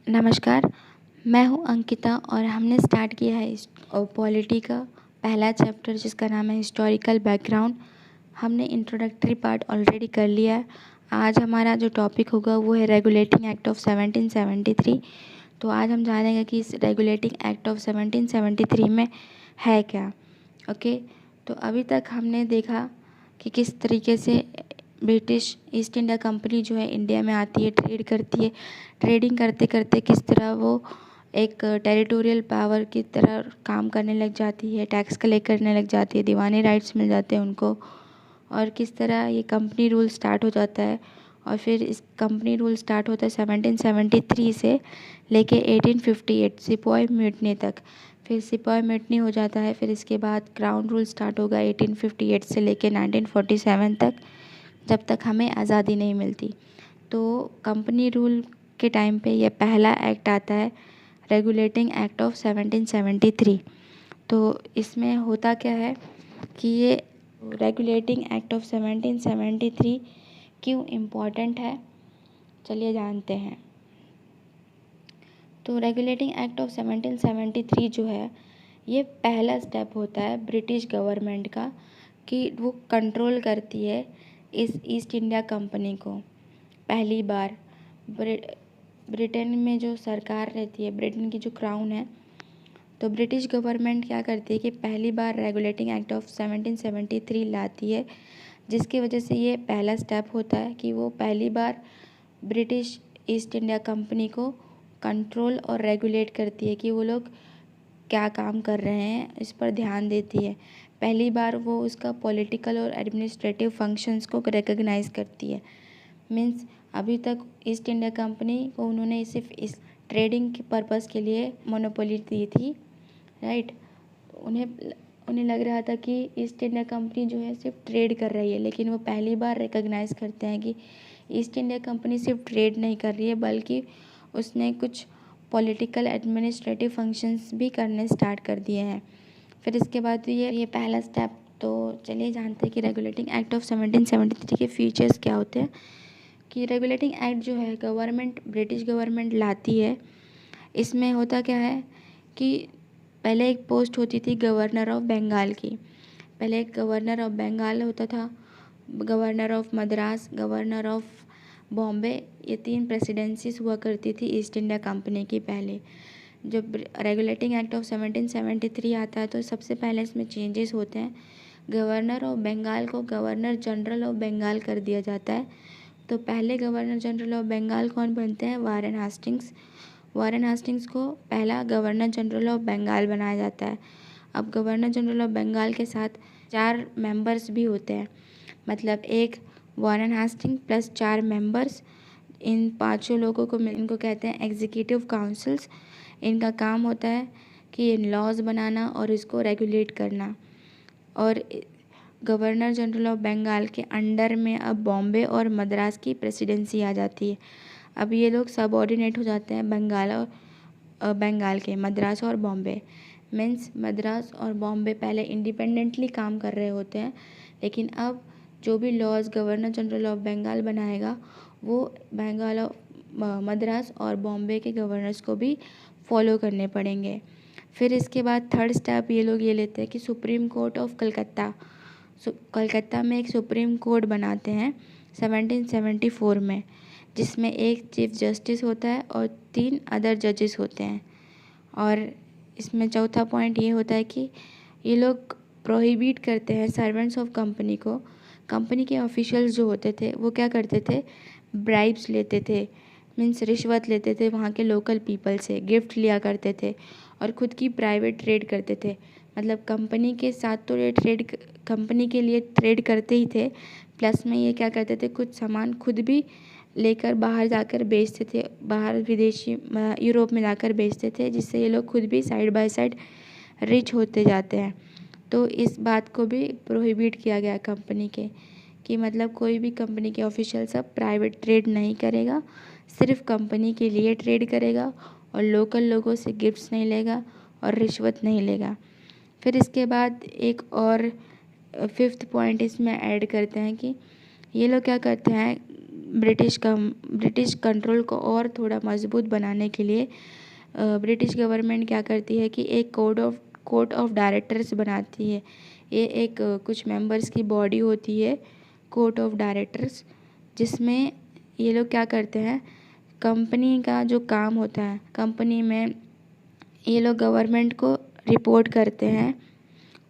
नमस्कार, मैं हूँ अंकिता और हमने स्टार्ट किया है पॉलिटी का पहला चैप्टर जिसका नाम है हिस्टोरिकल बैकग्राउंड। हमने इंट्रोडक्टरी पार्ट ऑलरेडी कर लिया है। आज हमारा जो टॉपिक होगा वो है रेगुलेटिंग एक्ट ऑफ 1773। तो आज हम जानेंगे कि इस रेगुलेटिंग एक्ट ऑफ 1773 में है क्या। ओके, तो अभी तक हमने देखा कि किस तरीके से ब्रिटिश ईस्ट इंडिया कंपनी जो है इंडिया में आती है, ट्रेड करती है। ट्रेडिंग करते करते किस तरह वो एक टेरिटोरियल पावर की तरह काम करने लग जाती है, टैक्स कलेक्ट करने लग जाती है, दीवानी राइट्स मिल जाते हैं उनको, और किस तरह ये कंपनी रूल स्टार्ट हो जाता है। और फिर इस कंपनी रूल स्टार्ट होता है 1773 से लेके 1858 सिपाही म्यूटनी तक। फिर सिपाही म्यूटनी हो जाता है, फिर इसके बाद क्राउन रूल स्टार्ट होगा 1858 से लेके 1947 तक, जब तक हमें आज़ादी नहीं मिलती। तो कंपनी रूल के टाइम पे ये पहला एक्ट आता है, रेगुलेटिंग एक्ट ऑफ 1773। तो इसमें होता क्या है कि ये रेगुलेटिंग एक्ट ऑफ 1773 क्यों इम्पॉर्टेंट है, चलिए जानते हैं। तो रेगुलेटिंग एक्ट ऑफ 1773 जो है ये पहला स्टेप होता है ब्रिटिश गवर्नमेंट का कि वो कंट्रोल करती है इस ईस्ट इंडिया कंपनी को। पहली बार ब्रिटेन में जो सरकार रहती है, ब्रिटेन की जो क्राउन है, तो ब्रिटिश गवर्नमेंट क्या करती है कि पहली बार रेगुलेटिंग एक्ट ऑफ 1773 लाती है, जिसकी वजह से ये पहला स्टेप होता है कि वो पहली बार ब्रिटिश ईस्ट इंडिया कंपनी को कंट्रोल और रेगुलेट करती है कि वो लोग क्या काम कर रहे हैं, इस पर ध्यान देती है। पहली बार वो उसका पॉलिटिकल और एडमिनिस्ट्रेटिव फंक्शंस को रिकग्नाइज़ करती है। मीन्स अभी तक ईस्ट इंडिया कंपनी को उन्होंने सिर्फ इस ट्रेडिंग के पर्पज़ के लिए मोनोपोली दी थी, राइट। उन्हें लग रहा था कि ईस्ट इंडिया कंपनी जो है सिर्फ ट्रेड कर रही है, लेकिन वो पहली बार रिकग्नाइज़ करते हैं कि ईस्ट इंडिया कंपनी सिर्फ ट्रेड नहीं कर रही है, बल्कि उसने कुछ पॉलिटिकल एडमिनिस्ट्रेटिव फंक्शंस भी करने स्टार्ट कर दिए हैं। फिर इसके बाद ये पहला स्टेप। तो चलिए जानते हैं कि रेगुलेटिंग एक्ट ऑफ 1773 के फीचर्स क्या होते हैं। कि रेगुलेटिंग एक्ट जो है ब्रिटिश गवर्नमेंट लाती है। इसमें होता क्या है कि पहले एक पोस्ट होती थी गवर्नर ऑफ बंगाल की। पहले एक गवर्नर ऑफ बंगाल होता था, governor of Madras, governor of Bombay, ये 3 प्रेसिडेंसीज हुआ करती थी ईस्ट इंडिया कंपनी की। पहले जब रेगुलेटिंग एक्ट ऑफ 1773 आता है तो सबसे पहले इसमें चेंजेस होते हैं। गवर्नर ऑफ बंगाल को गवर्नर जनरल ऑफ बंगाल कर दिया जाता है। तो पहले गवर्नर जनरल ऑफ बंगाल कौन बनते हैं? Warren Hastings. वारेन हास्टिंग्स को पहला गवर्नर जनरल ऑफ बंगाल बनाया जाता है। अब गवर्नर जनरल ऑफ बंगाल के साथ 4 मेंबर्स भी होते हैं, मतलब एक वारेन हास्टिंग प्लस 4 मेंबर्स। इन 5 लोगों को इनको कहते हैं एग्जीक्यूटिव काउंसिल्स। इनका काम होता है कि लॉज बनाना और इसको रेगुलेट करना। और गवर्नर जनरल ऑफ बंगाल के अंडर में अब बॉम्बे और मद्रास की प्रेसिडेंसी आ जाती है। अब ये लोग सबऑर्डिनेट हो जाते हैं बंगाल के, मद्रास और बॉम्बे। मीन्स मद्रास और बॉम्बे पहले इंडिपेंडेंटली काम कर रहे होते हैं, लेकिन अब जो भी लॉज गवर्नर जनरल ऑफ बंगाल बनाएगा वो मद्रास और बॉम्बे के गवर्नर्स को भी फॉलो करने पड़ेंगे। फिर इसके बाद थर्ड स्टेप ये लोग ये लेते हैं कि सुप्रीम कोर्ट ऑफ कलकत्ता में एक सुप्रीम कोर्ट बनाते हैं 1774 में, जिसमें एक चीफ जस्टिस होता है और 3 अदर जजेस होते हैं। और इसमें चौथा पॉइंट ये होता है कि ये लोग प्रोहिबिट करते हैं सर्वेंट्स ऑफ कंपनी को। कंपनी के ऑफिशियल्स जो होते थे वो क्या करते थे? ब्राइब्स लेते थे, मीन्स रिश्वत लेते थे वहाँ के लोकल पीपल से, गिफ्ट लिया करते थे और ख़ुद की प्राइवेट ट्रेड करते थे। मतलब कंपनी के साथ तो ये कंपनी के लिए ट्रेड करते ही थे, प्लस में ये क्या करते थे, कुछ सामान खुद भी लेकर बाहर जाकर बेचते थे, बाहर विदेशी यूरोप में जाकर बेचते थे, जिससे ये लोग खुद भी साइड बाय साइड रिच होते जाते हैं। तो इस बात को भी प्रोहिबिट किया गया कंपनी के, कि मतलब कोई भी कंपनी के ऑफिशियल सब प्राइवेट ट्रेड नहीं करेगा, सिर्फ कंपनी के लिए ट्रेड करेगा और लोकल लोगों से गिफ्ट्स नहीं लेगा और रिश्वत नहीं लेगा। फिर इसके बाद एक और 5th पॉइंट इसमें ऐड करते हैं कि ये लोग क्या करते हैं, ब्रिटिश कंट्रोल को और थोड़ा मजबूत बनाने के लिए ब्रिटिश गवर्नमेंट क्या करती है कि एक कोर्ट ऑफ डायरेक्टर्स बनाती है। ये एक कुछ मेंबर्स की बॉडी होती है, कोर्ट ऑफ डायरेक्टर्स, जिसमें ये लोग क्या करते हैं, कंपनी का जो काम होता है, कंपनी में ये लोग गवर्नमेंट को रिपोर्ट करते हैं।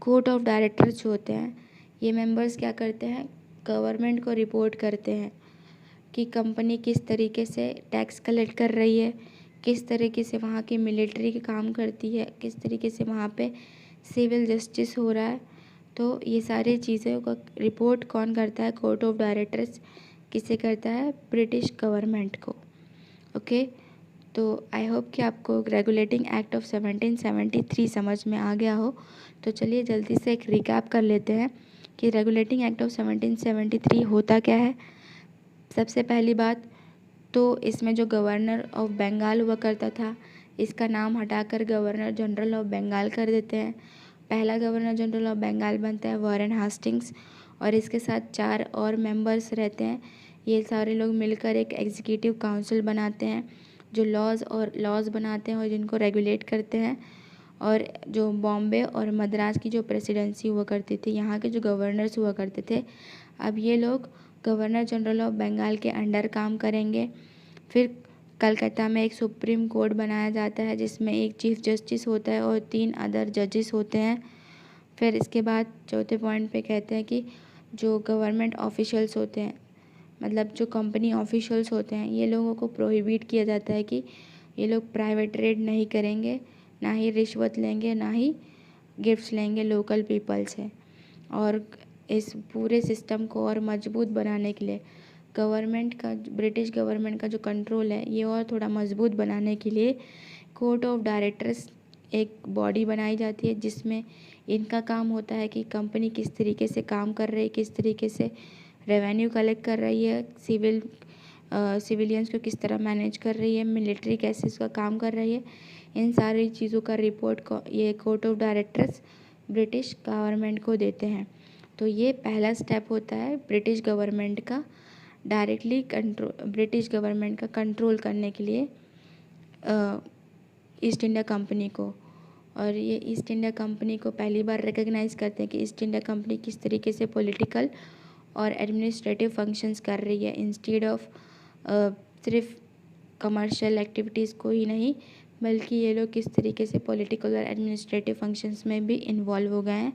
कोर्ट ऑफ डायरेक्टर्स जो होते हैं, ये मेंबर्स क्या करते हैं, गवर्नमेंट को रिपोर्ट करते हैं कि कंपनी किस तरीके से टैक्स कलेक्ट कर रही है, किस तरीके से वहाँ की मिलिट्री के काम करती है, किस तरीके से वहाँ पे सिविल जस्टिस हो रहा है। तो ये सारी चीज़ों का रिपोर्ट कौन करता है, कोर्ट ऑफ डायरेक्टर्स किसे करता है, ब्रिटिश गवर्नमेंट को। ओके, तो आई होप कि आपको रेगुलेटिंग एक्ट ऑफ 1773 समझ में आ गया हो। तो चलिए जल्दी से एक रिकैप कर लेते हैं कि रेगुलेटिंग एक्ट ऑफ 1773 होता क्या है। सबसे पहली बात तो इसमें जो गवर्नर ऑफ बंगाल हुआ करता था, इसका नाम हटाकर गवर्नर जनरल ऑफ बंगाल कर देते हैं। पहला गवर्नर जनरल ऑफ बंगाल बनता है वारेन हास्टिंग्स, और इसके साथ 4 और मेंबर्स रहते हैं। ये सारे लोग मिलकर एक एग्जीक्यूटिव काउंसिल बनाते हैं जो लॉज बनाते हैं और जिनको रेगुलेट करते हैं। और जो बॉम्बे और मद्रास की जो प्रेसिडेंसी हुआ करती थी, यहाँ के जो गवर्नर्स हुआ करते थे, अब ये लोग गवर्नर जनरल ऑफ बंगाल के अंडर काम करेंगे। फिर कलकत्ता में एक सुप्रीम कोर्ट बनाया जाता है जिसमें एक चीफ जस्टिस होता है और 3 अदर जजेस होते हैं। फिर इसके बाद चौथे पॉइंट पे कहते हैं कि जो गवर्नमेंट ऑफिशियल्स होते हैं, मतलब जो कंपनी ऑफिशियल्स होते हैं, ये लोगों को प्रोहिबिट किया जाता है कि ये लोग प्राइवेट ट्रेड नहीं करेंगे, ना ही रिश्वत लेंगे, ना ही गिफ्ट्स लेंगे लोकल पीपल से। और इस पूरे सिस्टम को और मजबूत बनाने के लिए ब्रिटिश गवर्नमेंट का जो कंट्रोल है, ये और थोड़ा मजबूत बनाने के लिए कोर्ट ऑफ डायरेक्टर्स एक बॉडी बनाई जाती है जिसमें इनका काम होता है कि कंपनी किस तरीके से काम कर रही है, किस तरीके से रेवेन्यू कलेक्ट कर रही है, सिविलियंस को किस तरह मैनेज कर रही है, मिलिट्री कैसे इसका काम कर रही है, इन सारी चीज़ों का रिपोर्ट को ये court of directors British government को देते हैं। तो ये पहला स्टेप होता है ब्रिटिश गवर्नमेंट का ब्रिटिश गवर्नमेंट का कंट्रोल करने के लिए ईस्ट इंडिया कंपनी को। और ये ईस्ट इंडिया कंपनी को पहली बार रिकग्नाइज़ करते हैं कि ईस्ट इंडिया कंपनी किस तरीके से पॉलिटिकल और एडमिनिस्ट्रेटिव फंक्शंस कर रही है, इंस्टेड ऑफ सिर्फ कमर्शियल एक्टिविटीज़ को ही नहीं, बल्कि ये लोग किस तरीके से पॉलिटिकल और एडमिनिस्ट्रेटिव फंक्शंस में भी इन्वॉल्व हो गए हैं,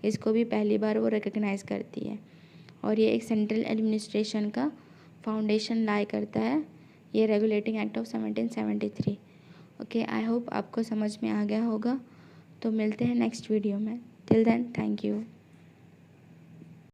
इसको भी पहली बार वो रिकग्नाइज़ करती है। और ये एक सेंट्रल एडमिनिस्ट्रेशन का फाउंडेशन लाई करता है, ये regulating act of 1773। Okay, I hope आपको समझ में आ गया होगा। तो मिलते हैं नेक्स्ट वीडियो में। Till then, thank you.